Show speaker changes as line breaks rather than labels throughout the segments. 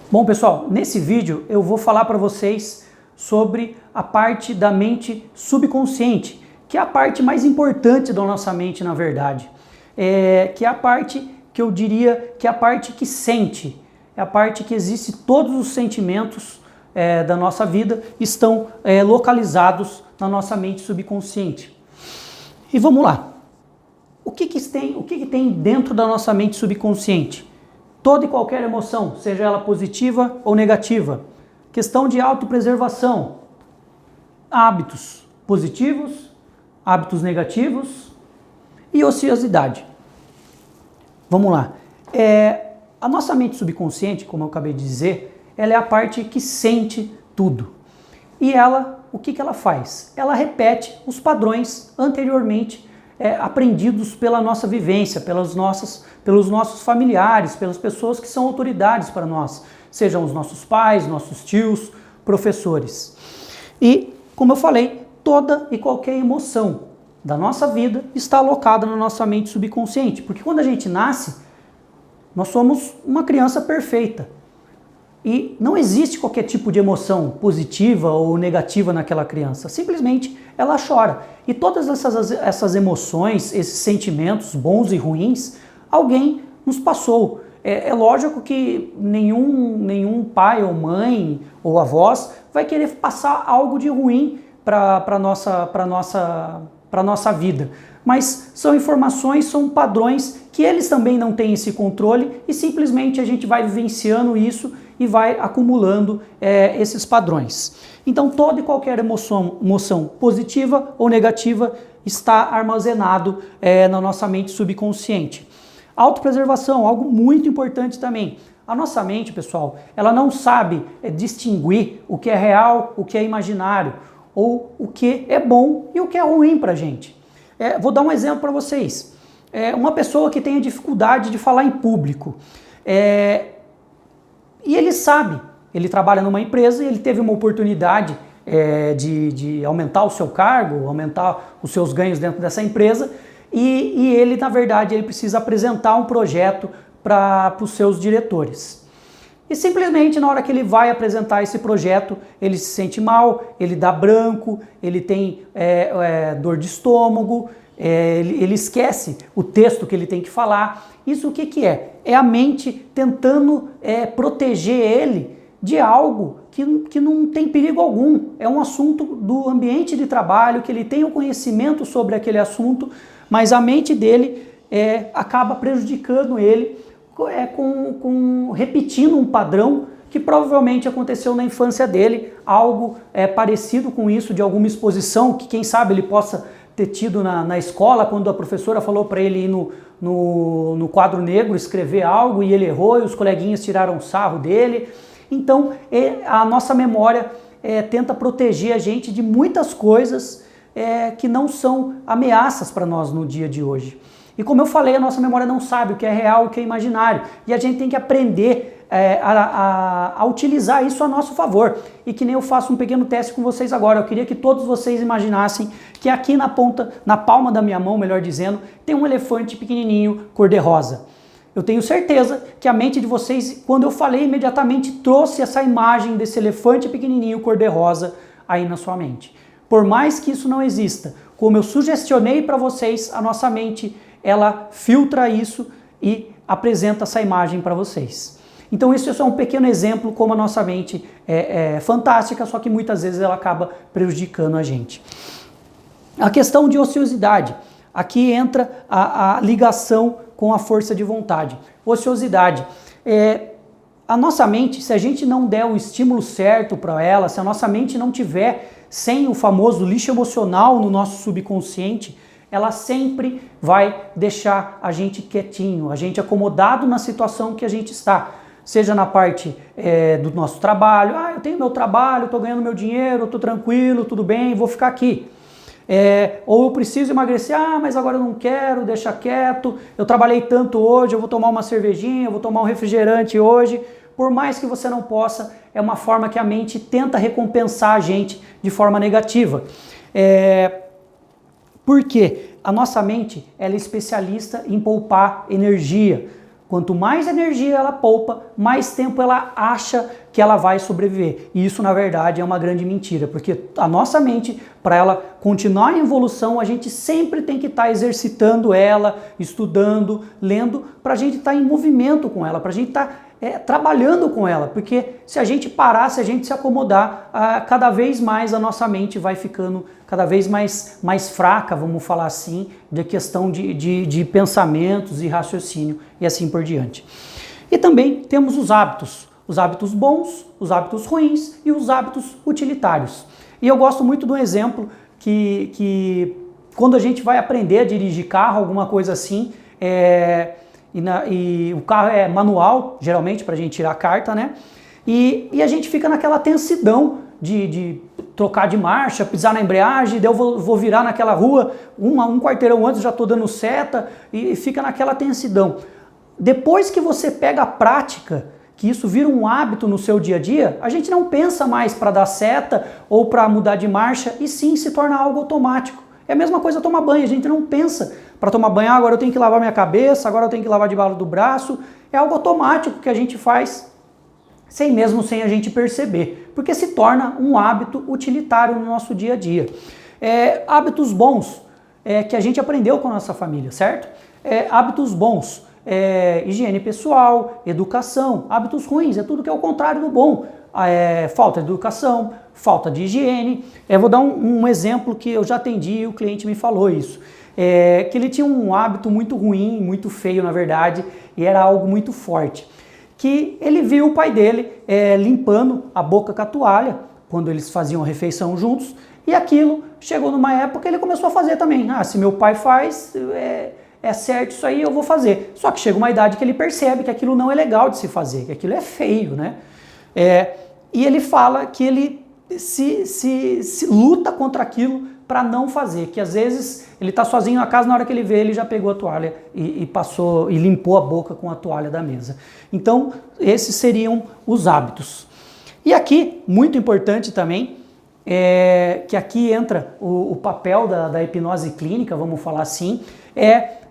Bom, pessoal, nesse vídeo eu vou falar para vocês sobre a parte da mente subconsciente, que é a parte mais importante da nossa mente, na verdade. Que é a parte que eu diria que é a parte que sente, é a parte que existe todos os sentimentos da nossa vida estão localizados na nossa mente subconsciente. E vamos lá. O que tem dentro da nossa mente subconsciente? Toda e qualquer emoção, seja ela positiva ou negativa. Questão de autopreservação. Hábitos positivos, hábitos negativos e ociosidade. Vamos lá. A nossa mente subconsciente, como eu acabei de dizer, ela é a parte que sente tudo. E ela, o que ela faz? Ela repete os padrões anteriormente aprendidos pela nossa vivência, pelos nossos familiares, pelas pessoas que são autoridades para nós, sejam os nossos pais, nossos tios, professores. E, como eu falei, toda e qualquer emoção da nossa vida está alocada na nossa mente subconsciente, porque quando a gente nasce, nós somos uma criança perfeita. E não existe qualquer tipo de emoção positiva ou negativa naquela criança. Simplesmente ela chora. E todas essas emoções, esses sentimentos bons e ruins, alguém nos passou. É lógico que nenhum pai ou mãe ou avós vai querer passar algo de ruim para a nossa vida. Mas são informações, são padrões que eles também não têm esse controle e simplesmente a gente vai vivenciando isso e vai acumulando esses padrões. Então toda e qualquer emoção positiva ou negativa está armazenado na nossa mente subconsciente. Autopreservação, algo muito importante também. A nossa mente, pessoal, ela não sabe distinguir o que é real, o que é imaginário, ou o que é bom e o que é ruim para a gente. Vou dar um exemplo para vocês. Uma pessoa que tem dificuldade de falar em público. E ele sabe, ele trabalha numa empresa e ele teve uma oportunidade de aumentar o seu cargo, aumentar os seus ganhos dentro dessa empresa e ele, na verdade, ele precisa apresentar um projeto para os seus diretores. E simplesmente na hora que ele vai apresentar esse projeto, ele se sente mal, ele dá branco, ele tem dor de estômago, ele esquece o texto que ele tem que falar. Isso o que é? É a mente tentando proteger ele de algo que não tem perigo algum. É um assunto do ambiente de trabalho, que ele tem o conhecimento sobre aquele assunto, mas a mente dele acaba prejudicando ele repetindo um padrão que provavelmente aconteceu na infância dele, algo parecido com isso, de alguma exposição que quem sabe ele possa ter tido na escola, quando a professora falou para ele ir no quadro negro escrever algo e ele errou e os coleguinhas tiraram sarro dele. Então a nossa memória tenta proteger a gente de muitas coisas que não são ameaças para nós no dia de hoje. E como eu falei, a nossa memória não sabe o que é real, o que é imaginário. E a gente tem que aprender a utilizar isso a nosso favor. E que nem eu faço um pequeno teste com vocês agora. Eu queria que todos vocês imaginassem que aqui na palma da minha mão, melhor dizendo, tem um elefante pequenininho, cor-de-rosa. Eu tenho certeza que a mente de vocês, quando eu falei, imediatamente trouxe essa imagem desse elefante pequenininho, cor-de-rosa, aí na sua mente. Por mais que isso não exista, como eu sugestionei para vocês, a nossa mente ela filtra isso e apresenta essa imagem para vocês. Então isso é só um pequeno exemplo como a nossa mente é fantástica, só que muitas vezes ela acaba prejudicando a gente. A questão de ociosidade. Aqui entra a ligação com a força de vontade. Ociosidade. A nossa mente, se a gente não der o estímulo certo para ela, se a nossa mente não tiver sem o famoso lixo emocional no nosso subconsciente, ela sempre vai deixar a gente quietinho, a gente acomodado na situação que a gente está. Seja na parte do nosso trabalho, eu tenho meu trabalho, estou ganhando meu dinheiro, estou tranquilo, tudo bem, vou ficar aqui. Ou eu preciso emagrecer, mas agora eu não quero, deixa quieto, eu trabalhei tanto hoje, eu vou tomar uma cervejinha, eu vou tomar um refrigerante hoje. Por mais que você não possa, é uma forma que a mente tenta recompensar a gente de forma negativa. Por quê? A nossa mente ela é especialista em poupar energia. Quanto mais energia ela poupa, mais tempo ela acha que ela vai sobreviver. E isso, na verdade, é uma grande mentira, porque a nossa mente, para ela continuar em evolução, a gente sempre tem que estar exercitando ela, estudando, lendo, para a gente estar em movimento com ela, para a gente estar trabalhando com ela, porque se a gente parar, se a gente se acomodar, cada vez mais a nossa mente vai ficando cada vez mais fraca, vamos falar assim, de questão de pensamentos e raciocínio e assim por diante. E também temos os hábitos bons, os hábitos ruins e os hábitos utilitários. E eu gosto muito do exemplo que quando a gente vai aprender a dirigir carro, alguma coisa assim, e o carro é manual, geralmente, para a gente tirar a carta, né? E a gente fica naquela tensidão de trocar de marcha, pisar na embreagem, daí eu vou virar naquela rua, um quarteirão antes já estou dando seta, e fica naquela tensidão. Depois que você pega a prática, que isso vira um hábito no seu dia a dia, a gente não pensa mais para dar seta ou para mudar de marcha, e sim se torna algo automático. É a mesma coisa tomar banho, a gente não pensa para tomar banho, agora eu tenho que lavar minha cabeça, agora eu tenho que lavar debaixo do braço. É algo automático que a gente faz sem a gente perceber, porque se torna um hábito utilitário no nosso dia a dia. Hábitos bons que a gente aprendeu com a nossa família, certo? Hábitos bons, higiene pessoal, educação. Hábitos ruins é tudo que é o contrário do bom. Falta de educação, falta de higiene. Vou dar um exemplo que eu já atendi e o cliente me falou isso. Que ele tinha um hábito muito ruim, muito feio na verdade, e era algo muito forte. Que ele viu o pai dele limpando a boca com a toalha, quando eles faziam a refeição juntos, e aquilo chegou numa época que ele começou a fazer também. Se meu pai faz, é certo isso aí, eu vou fazer. Só que chega uma idade que ele percebe que aquilo não é legal de se fazer, que aquilo é feio, né? E ele fala que ele se luta contra aquilo para não fazer, que às vezes ele está sozinho na casa, na hora que ele vê, ele já pegou a toalha e passou e limpou a boca com a toalha da mesa. Então, esses seriam os hábitos. E aqui, muito importante também, que aqui entra o papel da hipnose clínica, vamos falar assim,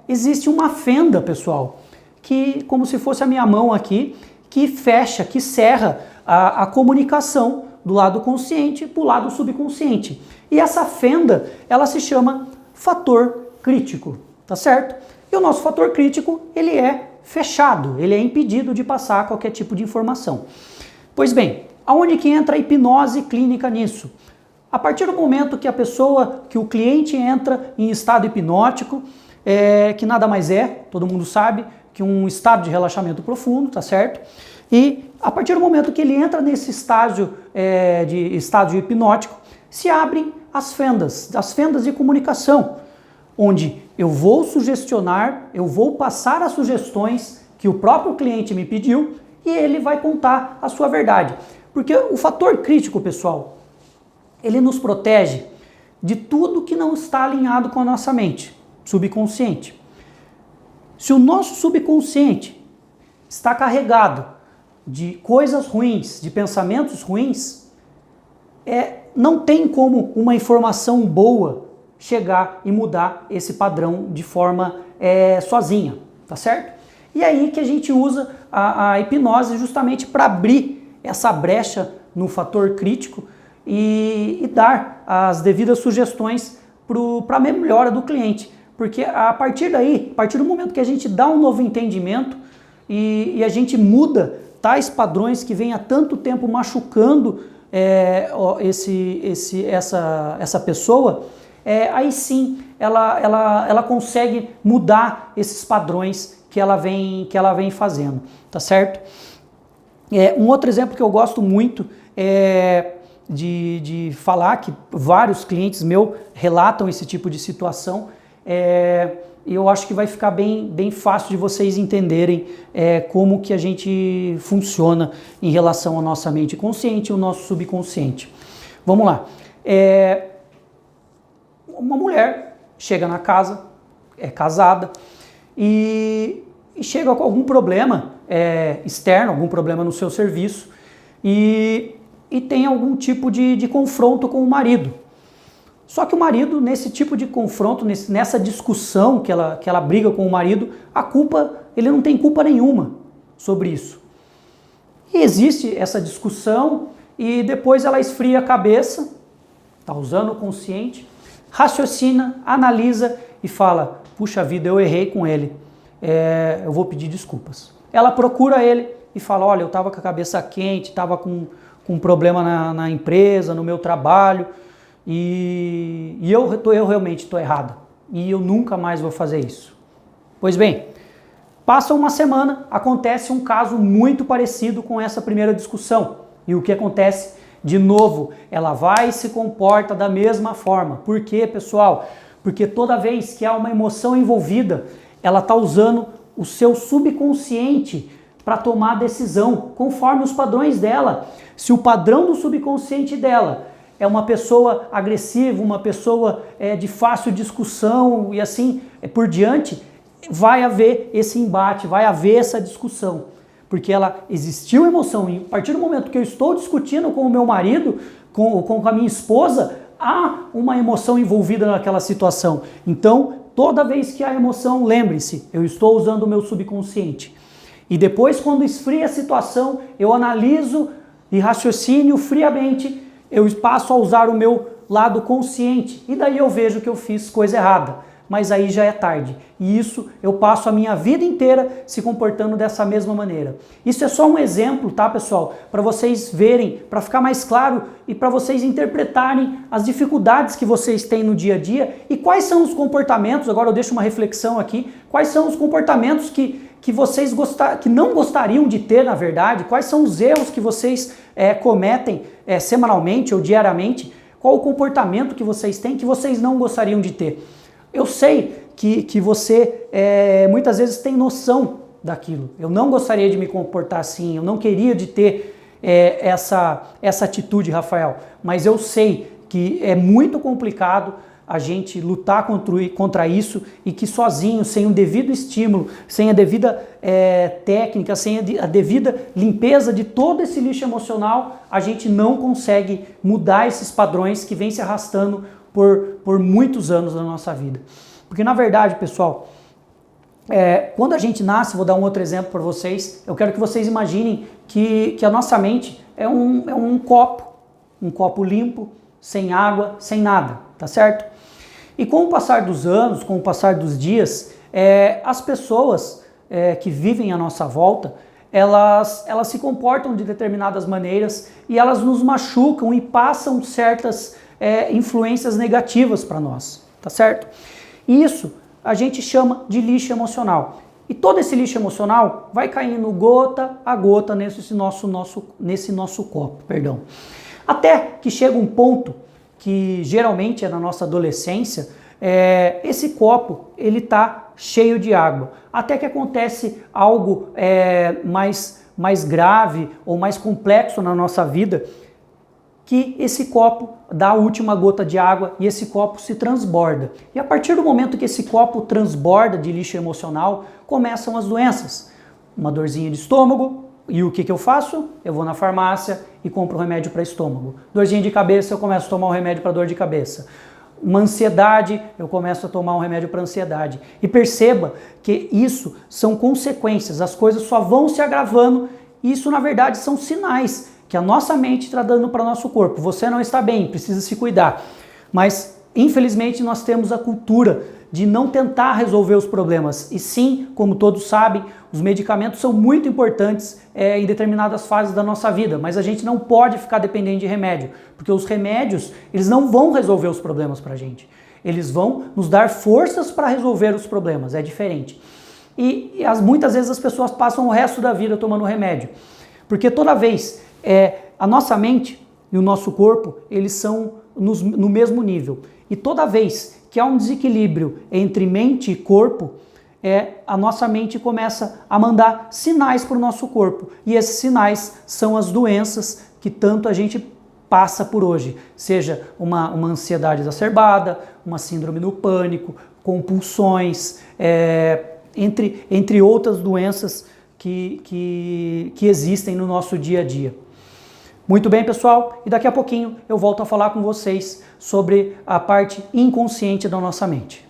existe uma fenda, pessoal, que como se fosse a minha mão aqui, que fecha, que cerra a comunicação do lado consciente para o lado subconsciente. E essa fenda, ela se chama fator crítico, tá certo? E o nosso fator crítico, ele é fechado, ele é impedido de passar qualquer tipo de informação. Pois bem, aonde que entra a hipnose clínica nisso? A partir do momento que que o cliente entra em estado hipnótico, que nada mais todo mundo sabe, que um estado de relaxamento profundo, tá certo? E a partir do momento que ele entra nesse estágio hipnótico, se abrem as fendas de comunicação, onde eu vou sugestionar, eu vou passar as sugestões que o próprio cliente me pediu e ele vai contar a sua verdade. Porque o fator crítico, pessoal, ele nos protege de tudo que não está alinhado com a nossa mente subconsciente. Se o nosso subconsciente está carregado de coisas ruins, de pensamentos ruins, não tem como uma informação boa chegar e mudar esse padrão de forma sozinha, tá certo? E aí que a gente usa a hipnose justamente para abrir essa brecha no fator crítico e dar as devidas sugestões para a melhora do cliente. Porque a partir do momento que a gente dá um novo entendimento e a gente muda tais padrões que vêm há tanto tempo machucando essa pessoa, aí sim ela consegue mudar esses padrões que ela vem fazendo, tá certo? Um outro exemplo que eu gosto muito de falar, que vários clientes meus relatam esse tipo de situação, e eu acho que vai ficar bem fácil de vocês entenderem como que a gente funciona em relação à nossa mente consciente e o nosso subconsciente. Vamos lá. Uma mulher chega na casa, é casada, e chega com algum problema externo, algum problema no seu serviço, e tem algum tipo de confronto com o marido. Só que o marido, nesse tipo de confronto, nessa discussão que ela briga com o marido, ele não tem culpa nenhuma sobre isso. E existe essa discussão e depois ela esfria a cabeça, está usando o consciente, raciocina, analisa e fala, puxa vida, eu errei com ele, eu vou pedir desculpas. Ela procura ele e fala, olha, eu estava com a cabeça quente, estava com um problema na empresa, no meu trabalho, e eu realmente estou errada, e eu nunca mais vou fazer isso. Pois bem, passa uma semana, acontece um caso muito parecido com essa primeira discussão, e o que acontece? De novo, ela vai e se comporta da mesma forma. Por quê, pessoal? Porque toda vez que há uma emoção envolvida, ela está usando o seu subconsciente para tomar decisão, conforme os padrões dela. Se o padrão do subconsciente dela é uma pessoa agressiva, uma pessoa de fácil discussão e assim por diante, vai haver esse embate, vai haver essa discussão. Porque ela existiu emoção e a partir do momento que eu estou discutindo com o meu marido, com a minha esposa, há uma emoção envolvida naquela situação. Então, toda vez que há emoção, lembre-se, eu estou usando o meu subconsciente. E depois, quando esfria a situação, eu analiso e raciocínio friamente, eu passo a usar o meu lado consciente. E daí eu vejo que eu fiz coisa errada. Mas aí já é tarde. E isso eu passo a minha vida inteira se comportando dessa mesma maneira. Isso é só um exemplo, tá, pessoal? Para vocês verem, para ficar mais claro e para vocês interpretarem as dificuldades que vocês têm no dia a dia e quais são os comportamentos, agora eu deixo uma reflexão aqui, quais são os comportamentos que vocês que não gostariam de ter, na verdade, quais são os erros que vocês cometem semanalmente ou diariamente, qual o comportamento que vocês têm que vocês não gostariam de ter. Eu sei que você muitas vezes tem noção daquilo. Eu não gostaria de me comportar assim, eu não queria de ter essa atitude, Rafael. Mas eu sei que é muito complicado a gente lutar contra isso e que sozinho, sem o devido estímulo, sem a devida técnica, sem a devida limpeza de todo esse lixo emocional, a gente não consegue mudar esses padrões que vêm se arrastando por muitos anos da nossa vida. Porque na verdade, pessoal, quando a gente nasce, vou dar um outro exemplo para vocês, eu quero que vocês imaginem que a nossa mente é um copo limpo, sem água, sem nada, tá certo? E com o passar dos anos, com o passar dos dias, as pessoas que vivem à nossa volta, elas se comportam de determinadas maneiras e elas nos machucam e passam certas influências negativas para nós, tá certo? Isso a gente chama de lixo emocional. E todo esse lixo emocional vai caindo gota a gota nesse nosso copo, perdão. Até que chega um ponto que geralmente é na nossa adolescência, esse copo ele tá cheio de água. Até que acontece algo mais grave ou mais complexo na nossa vida, que esse copo dá a última gota de água e esse copo se transborda. E a partir do momento que esse copo transborda de lixo emocional, começam as doenças. Uma dorzinha de estômago, e o que eu faço? Eu vou na farmácia e compro um remédio para estômago. Dorzinha de cabeça, eu começo a tomar um remédio para dor de cabeça. Uma ansiedade, eu começo a tomar um remédio para ansiedade. E perceba que isso são consequências, as coisas só vão se agravando, e isso na verdade são sinais que a nossa mente está dando para o nosso corpo. Você não está bem, precisa se cuidar. Mas, infelizmente, nós temos a cultura de não tentar resolver os problemas. E sim, como todos sabem, os medicamentos são muito importantes em determinadas fases da nossa vida, mas a gente não pode ficar dependente de remédio, porque os remédios, eles não vão resolver os problemas para a gente. Eles vão nos dar forças para resolver os problemas, é diferente. E muitas vezes as pessoas passam o resto da vida tomando remédio, porque toda vez a nossa mente e o nosso corpo, eles são no mesmo nível. E toda vez que há um desequilíbrio entre mente e corpo, a nossa mente começa a mandar sinais para o nosso corpo. E esses sinais são as doenças que tanto a gente passa por hoje. Seja uma ansiedade exacerbada, uma síndrome do pânico, compulsões, entre outras doenças que existem no nosso dia a dia. Muito bem, pessoal, e daqui a pouquinho eu volto a falar com vocês sobre a parte inconsciente da nossa mente.